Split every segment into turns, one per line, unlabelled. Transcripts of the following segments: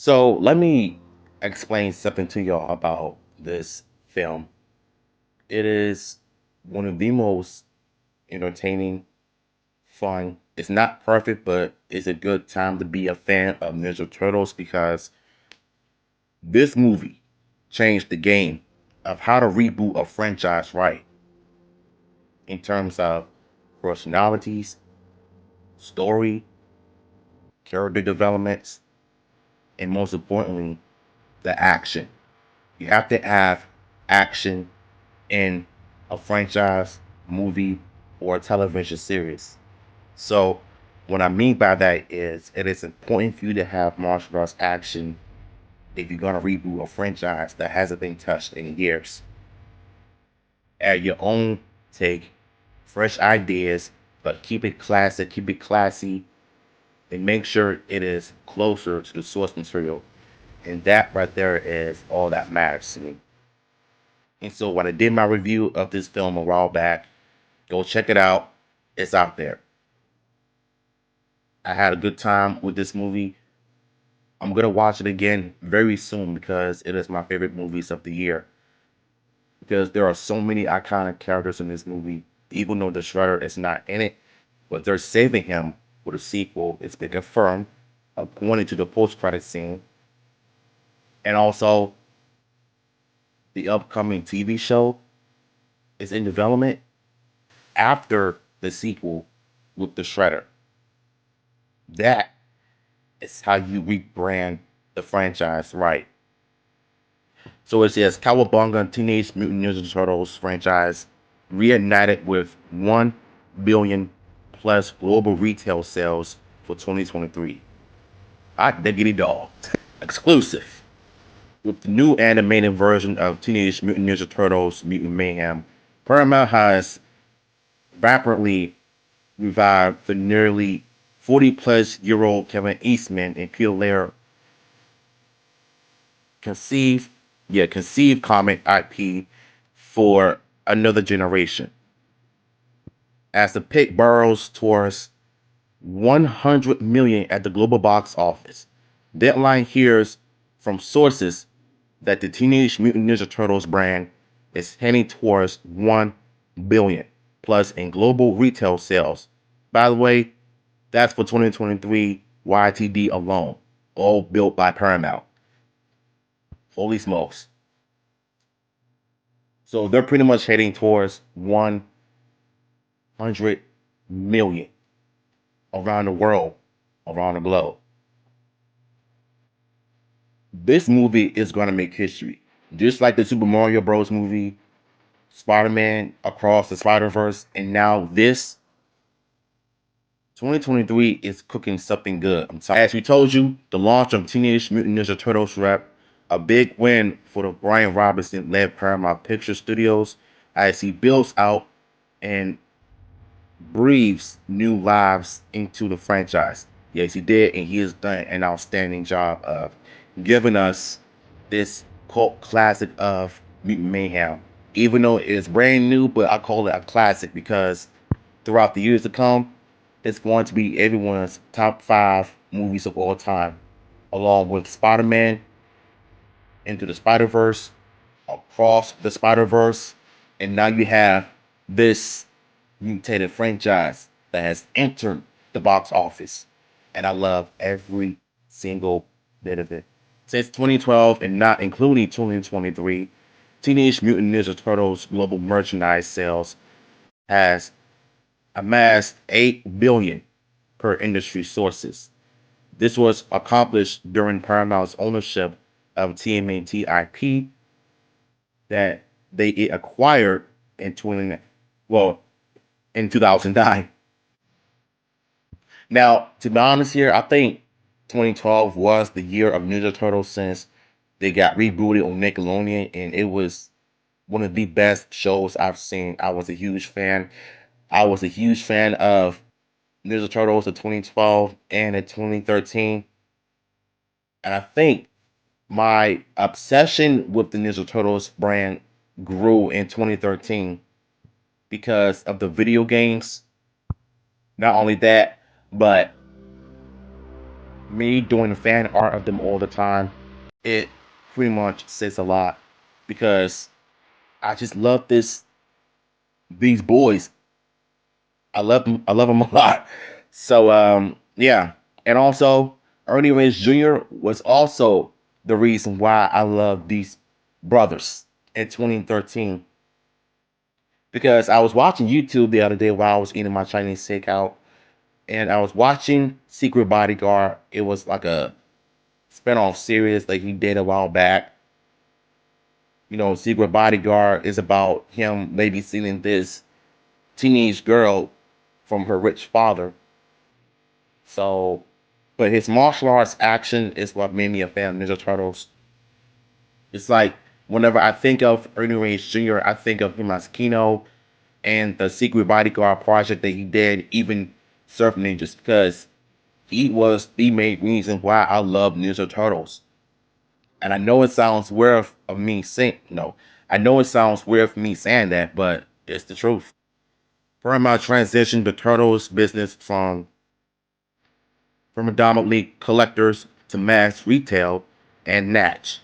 So let me explain something to y'all about this film. It is one of the most entertaining, fun. It's not perfect, but it's a good time to be a fan of Ninja Turtles because this movie changed the game of how to reboot a franchise right in terms of personalities, story, character developments, and most importantly, the action. You have to have action in a franchise, movie, or a television series. So, what I mean by that is it is important for you to have martial arts action if you're going to reboot a franchise that hasn't been touched in years. Add your own take, fresh ideas, but keep it classic, keep it classy, and make sure it is closer to the source material. And that right there is all that matters to me. And so when I did my review of this film a while back, go check it out. It's out there. I had a good time with this movie. I'm gonna watch it again very soon because it is my favorite movies of the year. Because there are so many iconic characters in this movie, even though the Shredder is not in it, but they're saving him with a sequel. It's been confirmed, pointing to the post-credit scene, and also the upcoming TV show is in development after the sequel with the Shredder. That is how you rebrand the franchise right. So it says Cowabunga Teenage Mutant Ninja Turtles franchise reignited with 1 billion plus global retail sales for 2023. Hot diggity dog. Exclusive. With the new animated version of Teenage Mutant Ninja Turtles Mutant Mayhem, Paramount has rapidly revived the nearly 40 plus year old Kevin Eastman and Peter Laird conceived, conceived comic IP for another generation. As the pick burrows towards 100 million at the global box office, Deadline hears from sources that the Teenage Mutant Ninja Turtles brand is heading towards 1 billion plus in global retail sales. By the way, that's for 2023 YTD alone, all built by Paramount. Holy smokes. So they're pretty much heading towards 100 million around the world, around the globe. This movie is going to make history. Just like the Super Mario Bros. Movie, Spider-Man Across the Spider-Verse, and now this 2023 is cooking something good. As we told you, the launch of Teenage Mutant Ninja Turtles rep a big win for the Brian Robinson led Paramount Picture Studios as he builds out and breathes new lives into the franchise. Yes, he did, and he has done an outstanding job of giving us this cult classic of Mutant Mayhem. Even though it's brand new, but I call it a classic because throughout the years to come, it's going to be everyone's top 5 movies of all time, along with Spider-Man, Into the Spider-Verse, Across the Spider-Verse, and now you have this mutated franchise that has entered the box office. And I love every single bit of it. Since 2012 and not including 2023, Teenage Mutant Ninja Turtles global merchandise sales has amassed 8 billion per industry sources. This was accomplished during Paramount's ownership of TMNT IP that they acquired in 20 well in 2009. Now, to be honest here, I think 2012 was the year of Ninja Turtles since they got rebooted on Nickelodeon, and it was one of the best shows I've seen. I was a huge fan. I was a huge fan of Ninja Turtles in 2012 and in 2013. And I think my obsession with the Ninja Turtles brand grew in 2013 because of the video games. Not only that, but Me doing fan art of them all the time, it pretty much says a lot because I just love these boys. I love them. I love them a lot. So yeah, and also Ernie Reyes Jr. was also the reason why I love these brothers in 2013 because I was watching YouTube the other day while I was eating my Chinese takeout, and I was watching Secret Bodyguard. It was like a spinoff series that he did a while back. You know, Secret Bodyguard is about him babysitting this teenage girl from her rich father. So, but his martial arts action is what made me a fan of Ninja Turtles. It's like whenever I think of Ernie Reyes Jr., I think of him as Kino and the Secret Bodyguard project that he did, even Surf Ninjas, because he was the main reason why I love Ninja Turtles. And I know it sounds weird of me saying no. I know it sounds weird for me saying that, but it's the truth. Paramount transitioned the Turtles business from predominantly collectors to mass retail and Natch.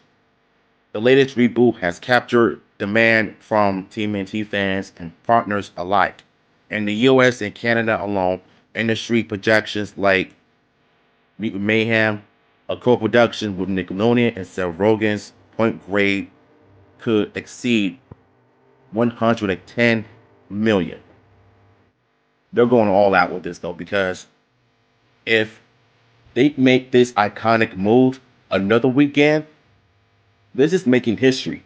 The latest reboot has captured demand from TMNT fans and partners alike. In the US and Canada alone, industry projections like Mutant Mayhem, a co-production with Nickelodeon and Seth Rogen's Point Grade, could exceed 110 million. They're going all out with this though because if they make this iconic move another weekend, this is making history.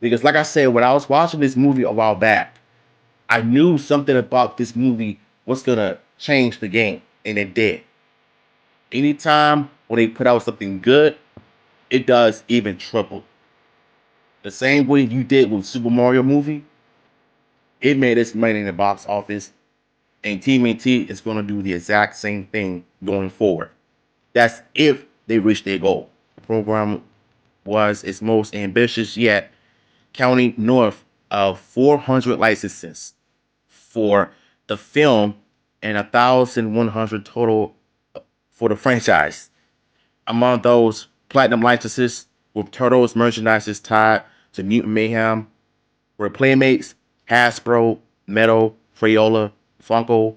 Because like I said, when I was watching this movie a while back, I knew something about this movie was gonna change the game, and it did. Anytime when they put out something good, it does even triple. The same way you did with Super Mario movie, it made its money in the box office, and TMNT is gonna do the exact same thing going forward. That's if they reach their goal. The program was its most ambitious yet, counting north of 400 licenses for the film and 1,100 total for the franchise. Among those platinum licenses with Turtles merchandise tied to Mutant Mayhem were Playmates, Hasbro, Metal, Crayola, Funko,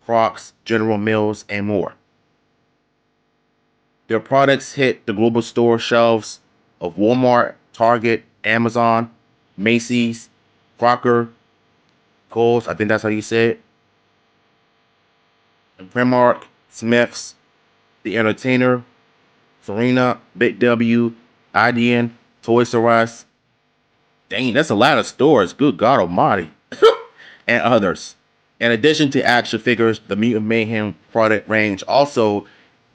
Crocs, General Mills, and more. Their products hit the global store shelves of Walmart, Target, Amazon, Macy's, Crocker, Kohl's, I think that's how you say it, and Primark, Smith's, The Entertainer, Serena, Big W, IDN, Toys R Us. Dang, that's a lot of stores. Good God Almighty. And others. In addition to action figures, the Mutant Mayhem product range also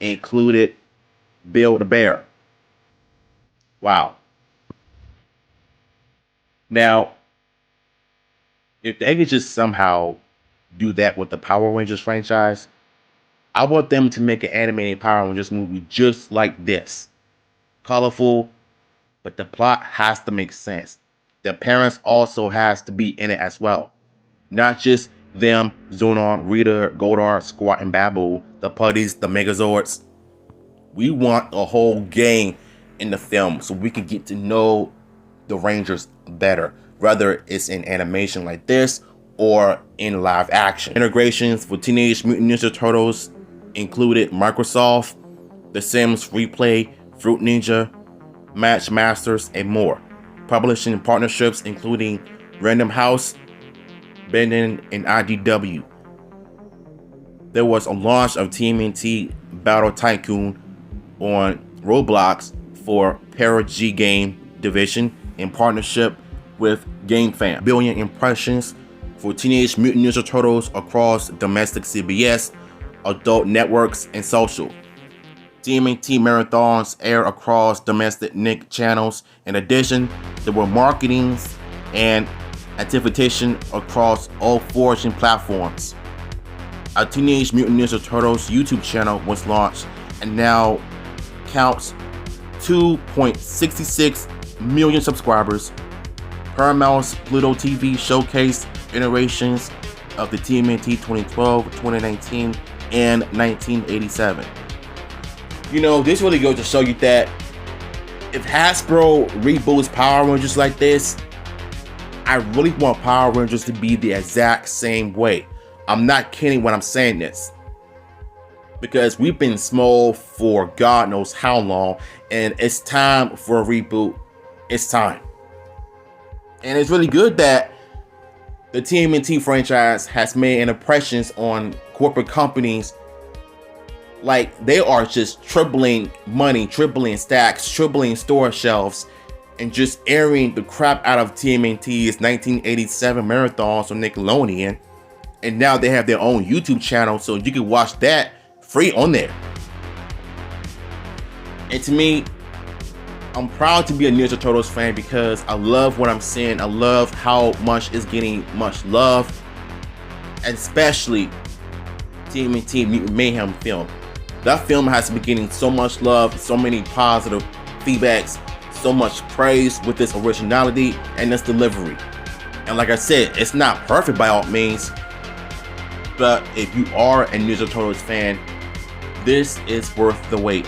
included Build a Bear. Wow. Now, if they could just somehow do that with the Power Rangers franchise, I want them to make an animated Power Rangers movie just like this. Colorful, but the plot has to make sense. The parents also has to be in it as well. Not just them, Zonon, Rita, Goldar, Squat, and Babu, the Putties, the Megazords. We want the whole gang in the film so we can get to know the Rangers better, whether it's in animation like this or in live action. Integrations for Teenage Mutant Ninja Turtles included Microsoft, The Sims Replay, Fruit Ninja, Match Masters, and more. Publishing partnerships including Random House, Bending, and IDW. There was a launch of TMNT Battle Tycoon on Roblox for Para-G Game Division in partnership with GameFam. Billion impressions for Teenage Mutant Ninja Turtles across domestic CBS, adult networks, and social. TMNT marathons air across domestic Nick channels. In addition, there were marketings and activation across all foraging platforms. A Teenage Mutant Ninja Turtles YouTube channel was launched and now counts 2.66 million subscribers. Paramount's Pluto TV showcased iterations of the TMNT 2012-2019 in 1987. This really goes to show you that if Hasbro reboots Power Rangers like this, I really want Power Rangers to be the exact same way. I'm not kidding when I'm saying this. Because we've been small for God knows how long, and it's time for a reboot. It's time. And it's really good that the TMNT franchise has made an impression on corporate companies. Like, they are just tripling money, tripling stacks, tripling store shelves, and just airing the crap out of TMNT's 1987 marathons on Nickelodeon. And now they have their own YouTube channel, so you can watch that free on there. And to me, I'm proud to be a Ninja Turtles fan because I love what I'm seeing. I love how much is getting much love, and especially TMNT Mutant Mayhem film. That film has been getting so much love, so many positive feedbacks, so much praise with its originality and its delivery. And like I said, it's not perfect by all means, but if you are a Ninja Turtles fan, this is worth the wait.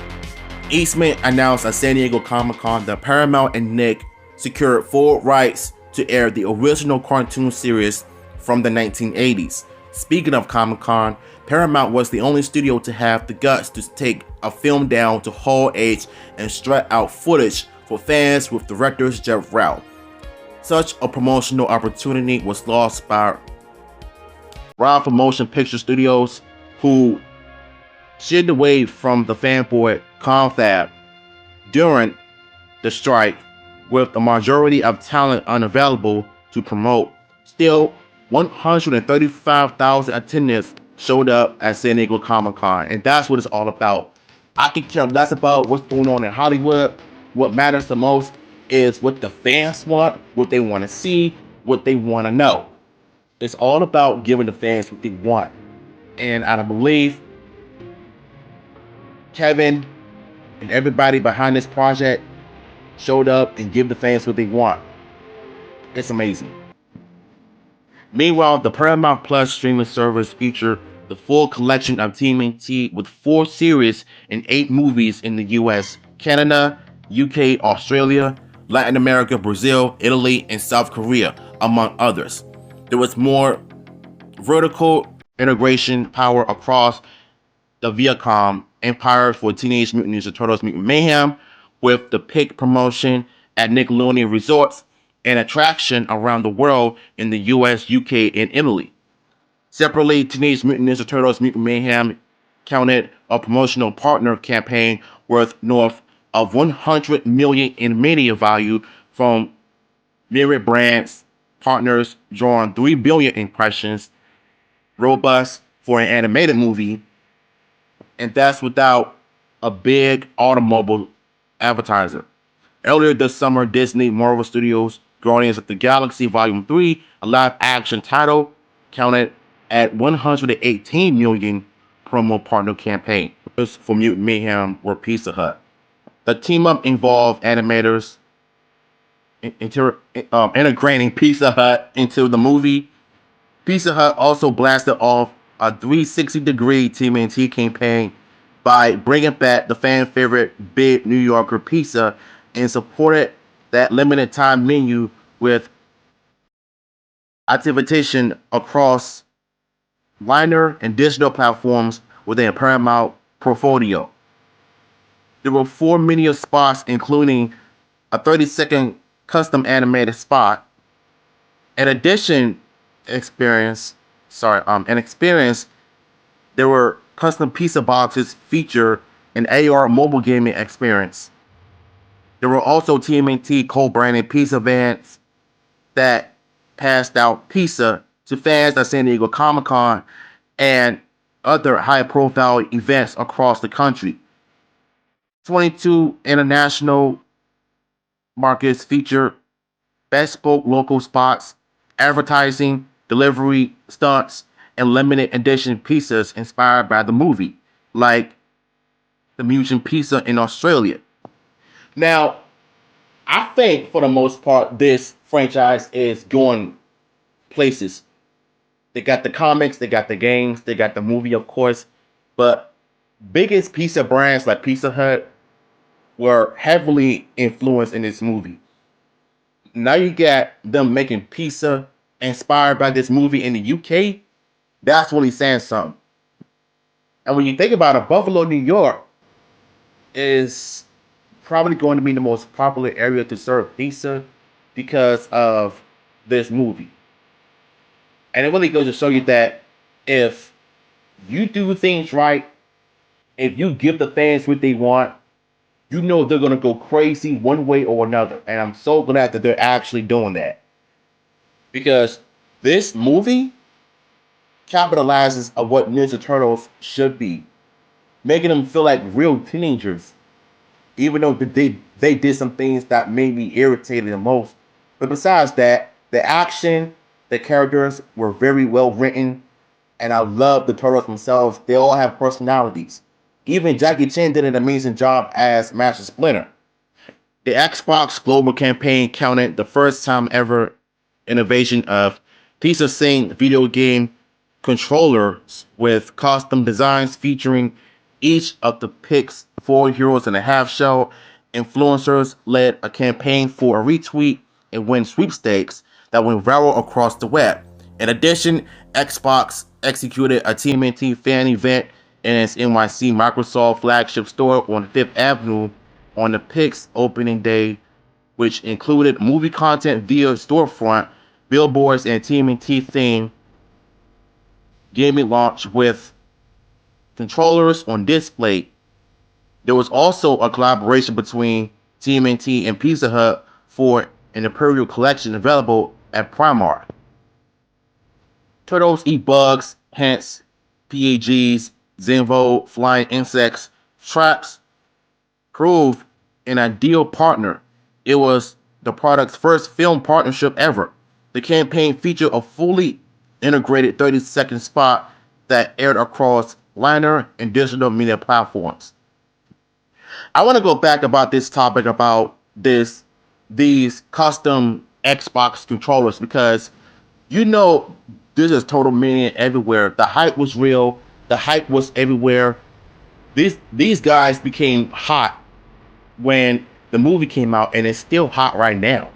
Eastman announced at San Diego Comic-Con that Paramount and Nick secured full rights to air the original cartoon series from the 1980s. Speaking of Comic-Con, Paramount was the only studio to have the guts to take a film down to Hall H and strut out footage for fans with director Jeff Rao. Such a promotional opportunity was lost by Rob from Motion Picture Studios, who shied away from the fanboy confab during the strike, with the majority of talent unavailable to promote. Still, 135,000 attendants showed up at San Diego Comic-Con, and that's what it's all about. I can care less about what's going on in Hollywood. What matters the most is what the fans want, what they want to see, what they want to know. It's all about giving the fans what they want. And I believe Kevin and everybody behind this project showed up and give the fans what they want. It's amazing. Meanwhile, the Paramount Plus streaming service featured the full collection of TMNT with 4 series and 8 movies in the US, Canada, UK, Australia, Latin America, Brazil, Italy, and South Korea, among others. There was more vertical integration power across the Viacom empire for Teenage Mutant Ninja Turtles Mutant Mayhem, with the pick promotion at Nickelodeon resorts and attraction around the world in the US, UK, and Italy. Separately, Teenage Mutant Ninja Turtles Mutant Mayhem counted a promotional partner campaign worth north of 100 million in media value from myriad brands, partners, drawing 3 billion impressions, robust for an animated movie, and that's without a big automobile advertiser. Earlier this summer, Disney Marvel Studios' Guardians of the Galaxy Volume 3, a live-action title, counted at 118 million promo partner campaign for Mutant Mayhem or Pizza Hut. The team-up involved animators integrating Pizza Hut into the movie. Pizza Hut also blasted off a 360-degree TMNT campaign by bringing back the fan favorite Big New Yorker pizza and supported that limited time menu with activation across liner and digital platforms within Paramount portfolio. There were 4 media spots, including a 30-second custom animated spot. In addition, experience, there were custom pizza boxes feature an AR mobile gaming experience. There were also TMNT co-branded pizza vans that passed out pizza to fans at San Diego Comic-Con and other high-profile events across the country. 22 international markets feature bespoke local spots, advertising, delivery stunts, and limited edition pizzas inspired by the movie, like the Mutant Pizza in Australia. Now, I think for the most part, this franchise is going places. They got the comics, they got the games, they got the movie, of course. But biggest pizza brands like Pizza Hut were heavily influenced in this movie. Now you got them making pizza inspired by this movie in the UK. That's really saying something. And when you think about it, Buffalo, New York is probably going to be the most popular area to serve pizza because of this movie. And it really goes to show you that if you do things right, if you give the fans what they want, you know they're gonna go crazy one way or another. And I'm so glad that they're actually doing that. Because this movie capitalizes on what Ninja Turtles should be, making them feel like real teenagers, even though they did some things that made me irritated the most. But besides that, the action, the characters were very well written, and I love the turtles themselves. They all have personalities. Even Jackie Chan did an amazing job as Master Splinter. The Xbox Global campaign counted the first time ever innovation of pizza sync video game controllers with custom designs featuring each of the Pix 4 Heroes and a Half show. Influencers led a campaign for a retweet and win sweepstakes that went viral across the web. In addition, Xbox executed a TMNT fan event in its NYC Microsoft flagship store on Fifth Avenue on the Pix opening day, which included movie content via storefront, billboards, and TMNT themed gaming launch with controllers on display. There was also a collaboration between TMNT and Pizza Hut for an Imperial collection available at Primark. Turtles eat bugs, hence PAGs, Zenvo, flying insects, traps, proved an ideal partner. It was the product's first film partnership ever. The campaign featured a fully integrated 30-second spot that aired across liner and digital media platforms. I want to go back about this topic about these custom Xbox controllers because you know this is total mania everywhere. The hype was real. The hype was everywhere. These guys became hot when the movie came out, and it's still hot right now.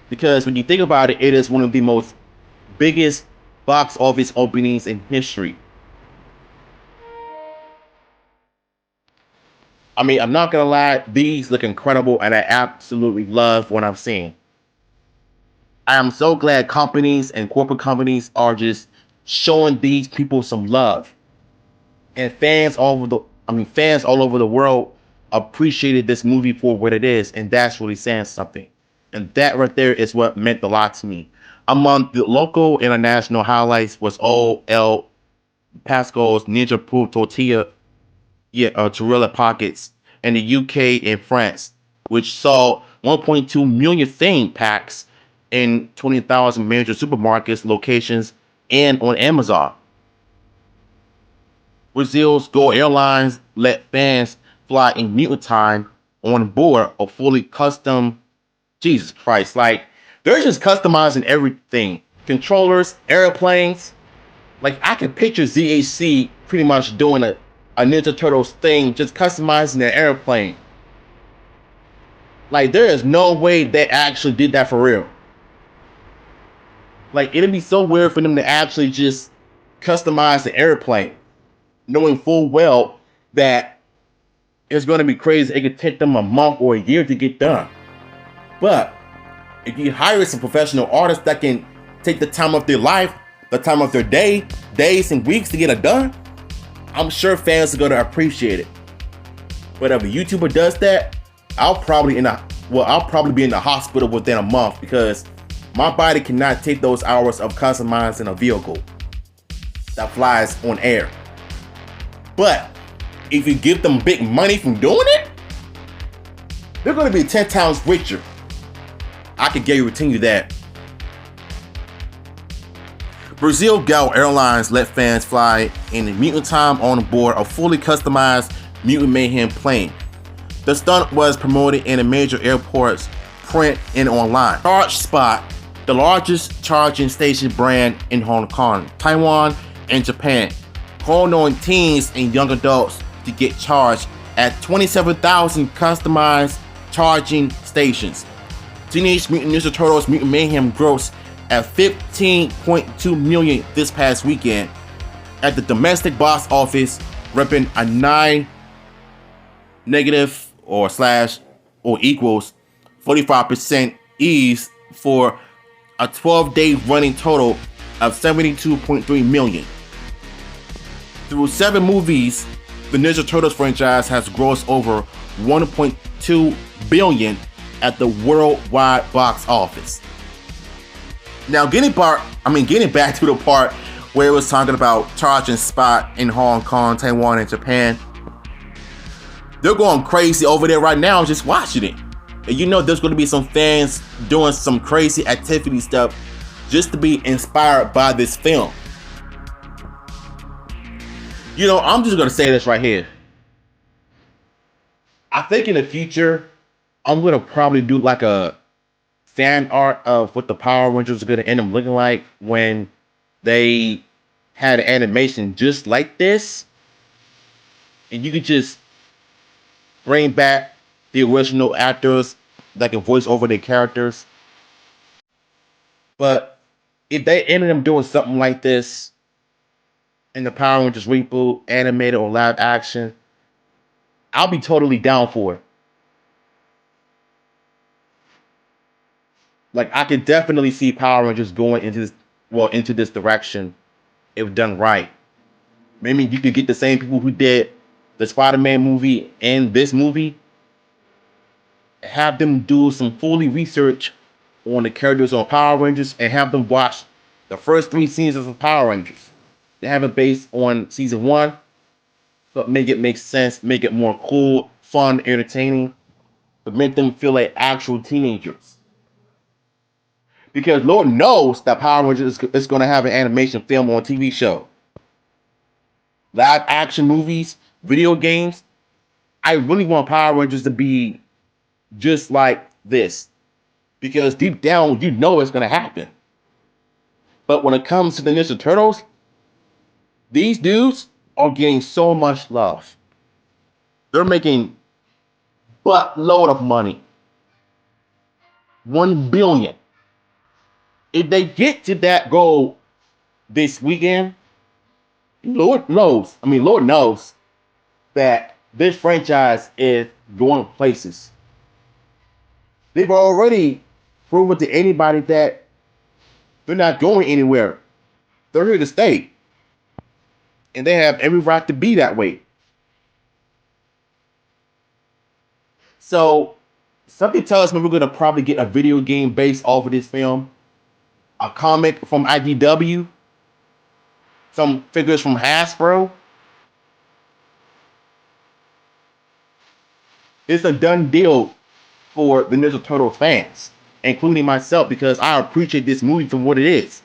Because when you think about it, it is one of the most biggest box office openings in history. I mean, I'm not gonna lie, these look incredible, and I absolutely love what I'm seeing. I am so glad companies and corporate companies are just showing these people some love. And fans all over the world appreciated this movie for what it is, and that's really saying something. And that right there is what meant a lot to me. Among the local international highlights was O.L. Pascal's Ninja Proof Tortilla, Torilla Pockets in the UK and France, which saw 1.2 million theme packs in 20,000 major supermarkets locations and on Amazon. Brazil's Go Airlines let fans fly in mutant time on board a fully custom. Jesus Christ, like they're just customizing everything. Controllers, airplanes. Like I can picture ZHC pretty much doing a Ninja Turtles thing, just customizing their airplane. Like there is no way they actually did that for real. Like it'd be so weird for them to actually just customize the airplane, knowing full well that it's going to be crazy. It could take them a month or a year to get done. But if you hire some professional artists that can take the time of their life, the time of their day, days and weeks to get it done, I'm sure fans are going to appreciate it. But if a YouTuber does that, I'll probably be in the hospital within a month because my body cannot take those hours of customizing a vehicle that flies on air. But if you give them big money from doing it, they're going to be 10 times richer. I can guarantee you that. Brazil Go Airlines let fans fly in mutant time on board a fully customized Mutant Mayhem plane. The stunt was promoted in a major airports, print, and online. Charge Spot, the largest charging station brand in Hong Kong, Taiwan, and Japan, calling on teens and young adults to get charged at 27,000 customized charging stations. Teenage Mutant Ninja Turtles Mutant Mayhem grossed at $15.2 million this past weekend at the domestic box office, repping a 9 negative or slash or equals 45% ease for a 12-day running total of $72.3 million. Through 7 movies, the Ninja Turtles franchise has grossed over $1.2 billion at the worldwide box office. Now, getting back to the part where it was talking about charging spot in Hong Kong, Taiwan, and Japan. They're going crazy over there right now just watching it. And you know there's going to be some fans doing some crazy activity stuff just to be inspired by this film. You know, I'm just going to say this right here. I think in the future, I'm going to probably do like a fan art of what the Power Rangers are going to end up looking like when they had an animation just like this. And you could just bring back the original actors that can voice over their characters. But if they ended up doing something like this in the Power Rangers reboot, animated or live action, I'll be totally down for it. Like I could definitely see Power Rangers going into this direction if done right. Maybe you could get the same people who did the Spider-Man movie and this movie, have them do some fully research on the characters on Power Rangers and have them watch the first 3 seasons of Power Rangers. They have it based on season 1, but make it make sense, make it more cool, fun, entertaining, but make them feel like actual teenagers. Because Lord knows that Power Rangers is going to have an animation film or TV show. Live action movies, video games. I really want Power Rangers to be just like this. Because deep down, you know it's going to happen. But when it comes to the Ninja Turtles, these dudes are getting so much love. They're making buttload of money. 1 billion. If they get to that goal this weekend, Lord knows that this franchise is going places. They've already proven to anybody that they're not going anywhere. They're here to stay. And they have every right to be that way. So, something tells me we're going to probably get a video game based off of this film, a comic from IDW, some figures from Hasbro. It's a done deal for the Ninja Turtles fans, including myself, because I appreciate this movie for what it is.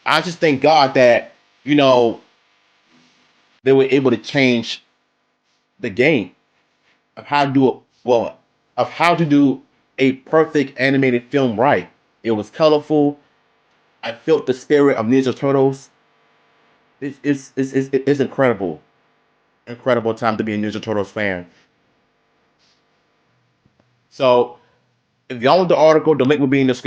I just thank God that, they were able to change the game of how to do a perfect animated film right. It was colorful. I felt the spirit of Ninja Turtles. It's incredible. Incredible time to be a Ninja Turtles fan. So, if y'all want the article, the link will be in the description.